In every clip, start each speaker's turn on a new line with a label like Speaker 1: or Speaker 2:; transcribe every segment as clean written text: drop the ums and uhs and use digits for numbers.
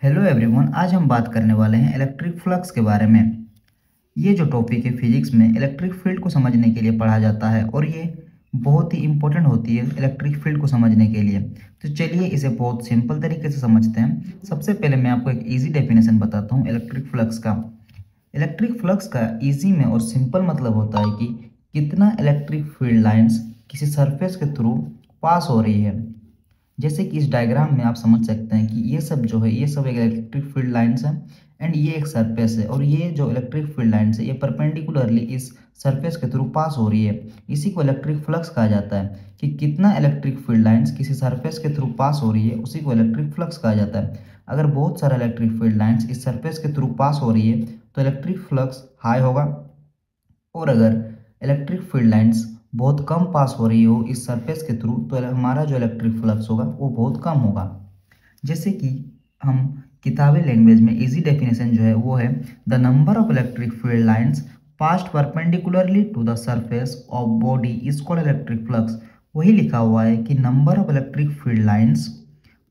Speaker 1: Hello everyone, आज हम बात करने वाले हैं इलेक्ट्रिक फ्लक्स के बारे में। ये जो टॉपिक है फिजिक्स में इलेक्ट्रिक फील्ड को समझने के लिए पढ़ा जाता है और ये बहुत ही इंपॉर्टेंट होती है इलेक्ट्रिक फील्ड को समझने के लिए। तो चलिए इसे बहुत सिंपल तरीके से समझते हैं। सबसे पहले मैं आपको एक इजी डेफिनेशन बताता हूँ इलेक्ट्रिक फ्लक्स का। इलेक्ट्रिक फ्लक्स का इजी में और सिंपल मतलब होता है कि कितना इलेक्ट्रिक फील्ड लाइन्स किसी सरफेस के थ्रू पास हो रही है। जैसे कि इस डायग्राम में आप समझ सकते हैं कि ये सब जो है ये सब एक इलेक्ट्रिक फील्ड लाइन्स हैं एंड ये एक सरफेस है और ये जो इलेक्ट्रिक फील्ड लाइन्स है ये परपेंडिकुलरली इस सरफेस के थ्रू पास हो रही है। इसी को इलेक्ट्रिक फ्लक्स कहा जाता है कि कितना इलेक्ट्रिक फील्ड लाइन्स किसी सरफेस के थ्रू पास हो रही है, उसी को इलेक्ट्रिक फ्लक्स कहा जाता है। अगर बहुत सारा इलेक्ट्रिक फील्ड लाइन्स इस सरफेस के थ्रू पास हो रही है तो इलेक्ट्रिक फ्लक्स हाई होगा, और अगर इलेक्ट्रिक फील्ड लाइन्स बहुत कम पास हो रही हो इस सरफेस के थ्रू तो हमारा जो इलेक्ट्रिक फ्लक्स होगा वो बहुत कम होगा। जैसे कि हम किताबी लैंग्वेज में इजी डेफिनेशन जो है वो है the number of electric field lines passed perpendicularly to the surface of body is called electric flux. वही लिखा हुआ है कि number of electric field lines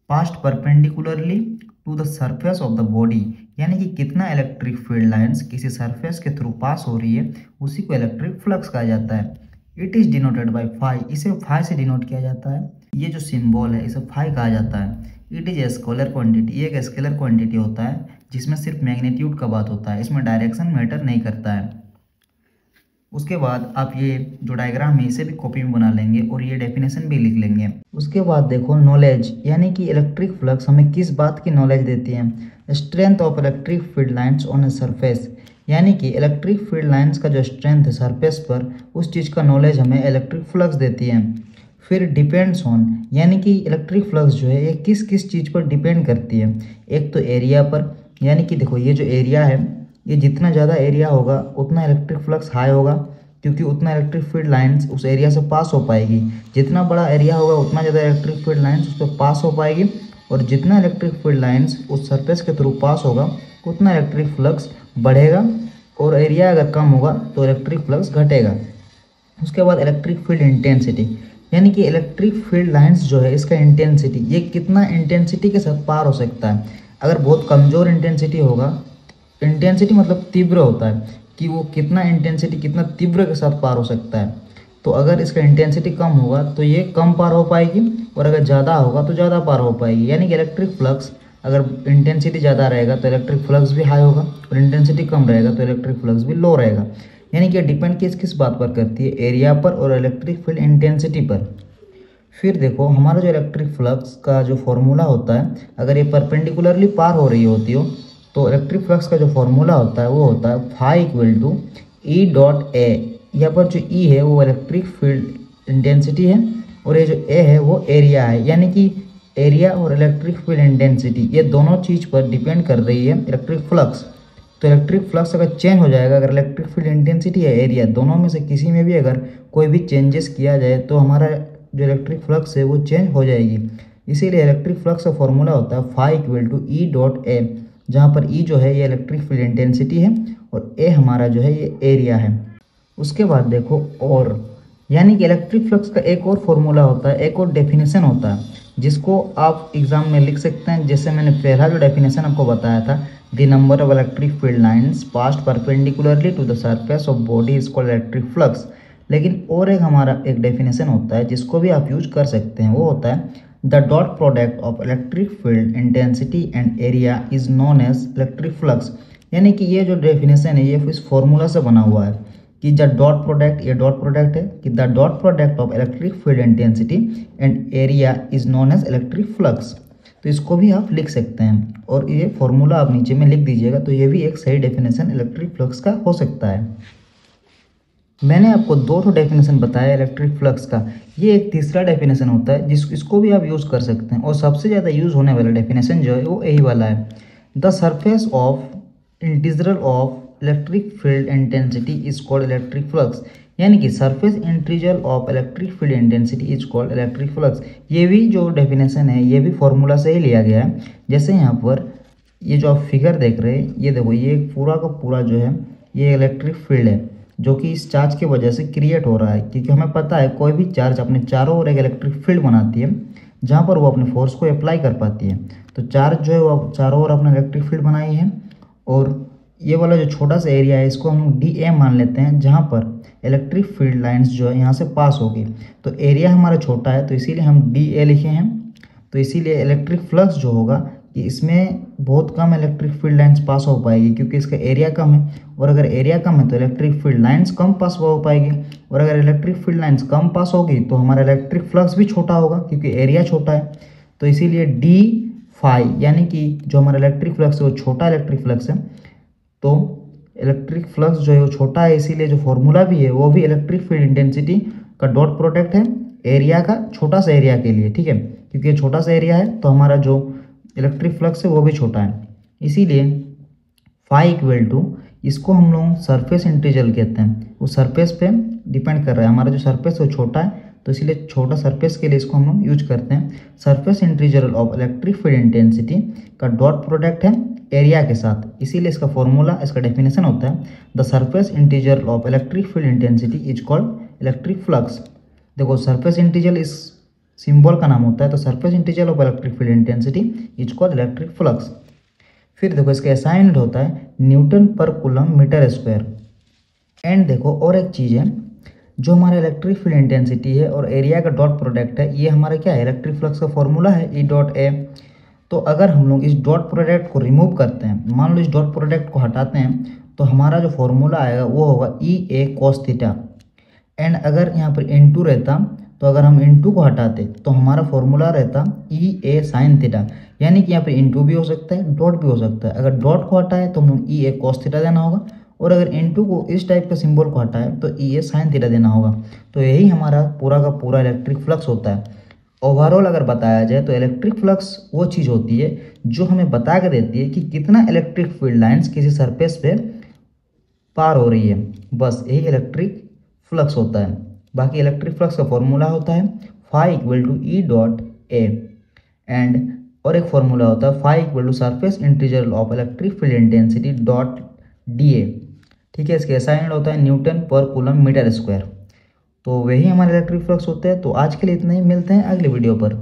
Speaker 1: passed perpendicularly to the surface of the body, यानी कि कितना इलेक्ट्रिक फील्ड लाइन्स किसी surface के थ्रू पास हो रही है उसी को इलेक्ट्रिक फ्लक्स कहा जाता है। It is denoted by phi, इसे फाई से डिनोट किया जाता है। ये जो सिंबल है इसे फाई कहा जाता है। It is a scalar quantity, ये एक स्केलर क्वांटिटी होता है जिसमें सिर्फ मैग्नीट्यूड का बात होता है, इसमें डायरेक्शन मैटर नहीं करता है। उसके बाद आप ये जो डायग्राम है इसे भी कॉपी में बना लेंगे और ये डेफिनेशन भी लिख लेंगे। उसके बाद देखो नॉलेज, यानी कि इलेक्ट्रिक फ्लक्स हमें किस बात की नॉलेज देती है। Strength of electric field lines on a surface, यानी कि इलेक्ट्रिक फील्ड लाइन्स का जो स्ट्रेंथ है सरफेस पर उस चीज़ का नॉलेज हमें इलेक्ट्रिक फ्लक्स देती है। फिर डिपेंड्स ऑन, यानी कि इलेक्ट्रिक फ्लक्स जो है ये किस किस चीज़ पर डिपेंड करती है। एक तो एरिया पर, यानी कि देखो ये जो एरिया है ये जितना ज़्यादा एरिया होगा उतना इलेक्ट्रिक फ्लक्स हाई होगा, क्योंकि उतना इलेक्ट्रिक फील्ड लाइन्स उस एरिया से पास हो पाएगी। जितना बड़ा एरिया होगा उतना ज़्यादा इलेक्ट्रिक फील्ड लाइन्स उस पर पास हो पाएगी, और जितना इलेक्ट्रिक फील्ड लाइन्स उस सरफेस के थ्रू पास होगा उतना इलेक्ट्रिक फ्लक्स बढ़ेगा, और एरिया अगर कम होगा तो इलेक्ट्रिक फ्लक्स घटेगा। उसके बाद इलेक्ट्रिक फील्ड इंटेंसिटी, यानी कि इलेक्ट्रिक फील्ड लाइन्स जो है इसका इंटेंसिटी, ये कितना इंटेंसिटी के साथ पार हो सकता है। अगर बहुत कमज़ोर इंटेंसिटी होगा, इंटेंसिटी मतलब तीव्र होता है कि वो कितना इंटेंसिटी कितना तीव्र के साथ पार हो सकता है। तो अगर इसका इंटेंसिटी कम होगा तो ये कम पार हो पाएगी, और अगर ज़्यादा होगा तो ज़्यादा पार हो पाएगी। यानी कि इलेक्ट्रिक फ्लक्स अगर इंटेंसिटी ज़्यादा रहेगा तो इलेक्ट्रिक फ्लक्स भी हाई होगा, और इंटेंसिटी कम रहेगा तो इलेक्ट्रिक फ्लक्स भी लो रहेगा। यानी कि डिपेंड किस किस बात पर करती है, एरिया पर और इलेक्ट्रिक फील्ड इंटेंसिटी पर। फिर देखो हमारा जो इलेक्ट्रिक फ्लक्स का जो फॉर्मूला होता है, अगर ये परपेंडिकुलरली पार हो रही होती हो तो इलेक्ट्रिक फ्लक्स का जो फॉर्मूला होता है वो होता है phi equal to E dot A. यहाँ पर जो ई है वो इलेक्ट्रिक फील्ड इंटेंसिटी है, और ये जो ए है वो एरिया है। यानी कि एरिया और इलेक्ट्रिक फील्ड इंटेंसिटी ये दोनों चीज़ पर डिपेंड कर रही है इलेक्ट्रिक फ्लक्स। तो इलेक्ट्रिक फ्लक्स अगर चेंज हो जाएगा, अगर इलेक्ट्रिक फील्ड इंटेंसिटी या एरिया दोनों में से किसी में भी अगर कोई भी चेंजेस किया जाए तो हमारा जो इलेक्ट्रिक फ्लक्स है वो चेंज हो जाएगी। इसीलिए इलेक्ट्रिक फ्लक्स का फॉर्मूला होता है phi equal to E dot A, जहाँ पर ई जो है ये इलेक्ट्रिक फील्ड इंटेंसिटी है और ए हमारा जो है ये एरिया है। उसके बाद देखो और, यानी कि इलेक्ट्रिक फ्लक्स का एक और फॉर्मूला होता है, एक और डेफिनेशन होता है जिसको आप एग्जाम में लिख सकते हैं। जैसे मैंने पहला जो डेफिनेशन आपको बताया था, the number of electric field lines passed perpendicularly to the surface of body is called electric flux. लेकिन और एक हमारा एक डेफिनेशन होता है जिसको भी आप यूज कर सकते हैं, वो होता है the dot product of electric field intensity and area is known as electric flux. यानी कि ये जो डेफिनेशन है ये इस फॉर्मूला से बना हुआ है कि द डॉट प्रोडक्ट, ये डॉट प्रोडक्ट है कि the dot product of electric field intensity and area is known as electric flux. तो इसको भी आप लिख सकते हैं, और ये फॉर्मूला आप नीचे में लिख दीजिएगा, तो ये भी एक सही डेफिनेशन इलेक्ट्रिक फ्लक्स का हो सकता है। मैंने आपको दो डेफिनेशन बताया इलेक्ट्रिक फ्लक्स का, ये एक तीसरा डेफिनेशन होता है इसको भी आप यूज़ कर सकते हैं, और सबसे ज़्यादा यूज़ होने वाला डेफिनेशन जो है वो यही वाला है, the surface of integral of electric field intensity is called electric flux. यानी कि surface integral of electric field intensity is called electric flux. ये भी जो डेफिनेशन है ये भी फॉर्मूला से ही लिया गया है। जैसे यहाँ पर ये जो आप फिगर देख रहे हैं, ये देखो ये पूरा का पूरा जो है ये इलेक्ट्रिक फील्ड है जो कि इस चार्ज की वजह से क्रिएट हो रहा है, क्योंकि हमें पता है कोई भी चार्ज अपने चारों ओर एक इलेक्ट्रिक फील्ड बनाती है। जहाँ पर वो अपने फोर्स को अप्लाई कर पाती है। तो चार्ज जो है वो चारों ओर अपना इलेक्ट्रिक फील्ड बनाई है, और ये वाला जो छोटा सा एरिया है इसको हम लोग डी ए मान लेते हैं, जहाँ पर इलेक्ट्रिक फील्ड लाइंस जो है यहाँ से पास होगी। तो एरिया हमारा छोटा है तो इसीलिए हम डी ए लिखे हैं। तो इसीलिए इलेक्ट्रिक फ्लक्स जो होगा कि इसमें बहुत कम इलेक्ट्रिक फील्ड लाइंस पास हो पाएगी, क्योंकि इसका एरिया कम है, और अगर एरिया कम है तो इलेक्ट्रिक फील्ड लाइंस कम पास हो पाएगी, और अगर इलेक्ट्रिक फील्ड लाइंस कम पास होगी तो हमारा इलेक्ट्रिक फ्लक्स भी छोटा होगा, क्योंकि एरिया छोटा है। तो इसीलिए डी फाई यानी कि जो हमारा इलेक्ट्रिक फ्लक्स है वो छोटा इलेक्ट्रिक फ्लक्स है। तो इलेक्ट्रिक फ्लक्स जो है वो छोटा है, इसीलिए जो फॉर्मूला भी है वो भी इलेक्ट्रिक फील्ड इंटेंसिटी का डॉट प्रोडक्ट है एरिया का छोटा सा एरिया के लिए, ठीक है। क्योंकि ये छोटा सा एरिया है तो हमारा जो इलेक्ट्रिक फ्लक्स है वो भी छोटा है, इसीलिए फाई इक्वल टू, इसको हम लोग सरफेस इंटीग्रल कहते हैं। वो सरफेस पे डिपेंड कर रहा है, हमारा जो सरफेस है वो छोटा है तो इसीलिए छोटा सरफेस के लिए इसको हम लोग यूज करते हैं। Surface integral of electric field intensity का डॉट प्रोडक्ट है एरिया के साथ, इसीलिए इसका फॉर्मूला, इसका डेफिनेशन होता है the surface integral of electric field intensity is called electric flux. देखो सरफेस इंटीग्रल इस सिंबल का नाम होता है, तो surface integral of electric field intensity is called electric flux. फिर देखो इसका एसआई यूनिट होता है न्यूटन पर कूलम मीटर स्क्वायर। एंड देखो और एक चीज़ है, जो हमारा इलेक्ट्रिक फील्ड इंटेंसिटी है और एरिया का डॉट प्रोडक्ट है, ये हमारा क्या है, इलेक्ट्रिक फ्लक्स का फॉर्मूला है ई डॉट ए। तो अगर हम लोग इस डॉट प्रोडक्ट को रिमूव करते हैं, मान लो इस डॉट प्रोडक्ट को हटाते हैं, तो हमारा जो फॉर्मूला आएगा वो होगा ई ए कॉस थीटा। एंड अगर यहाँ पर इनटू रहता, तो अगर हम इनटू को हटाते तो हमारा फॉर्मूला रहता ई ए साइन थीटा। यानी कि यहाँ पर इनटू भी हो सकता है, डॉट भी हो सकता है। अगर डॉट को हटाए तो हम लोग ई ए कॉस थीटा देना होगा, और अगर इनटू को इस टाइप का सिंबल को हटाए तो ई ए साइन थीटा देना होगा। तो यही हमारा पूरा का पूरा इलेक्ट्रिक फ्लक्स होता है। ओवरऑल अगर बताया जाए तो इलेक्ट्रिक फ्लक्स वो चीज़ होती है जो हमें बता के देती है कि कितना इलेक्ट्रिक फील्ड लाइंस किसी सरफेस पे पार हो रही है, बस यही इलेक्ट्रिक फ्लक्स होता है। बाकी इलेक्ट्रिक फ्लक्स का फॉर्मूला होता है phi equal to E dot A, and और एक फॉर्मूला होता है phi equal to surface integral of electric field intensity dot d A, ठीक है। इसके एसआई यूनिट होता है न्यूटन पर कूलम मीटर स्क्वायर। तो वही हमारे इलेक्ट्रिक फ्लक्स होते हैं। तो आज के लिए इतना ही, मिलते हैं अगले वीडियो पर।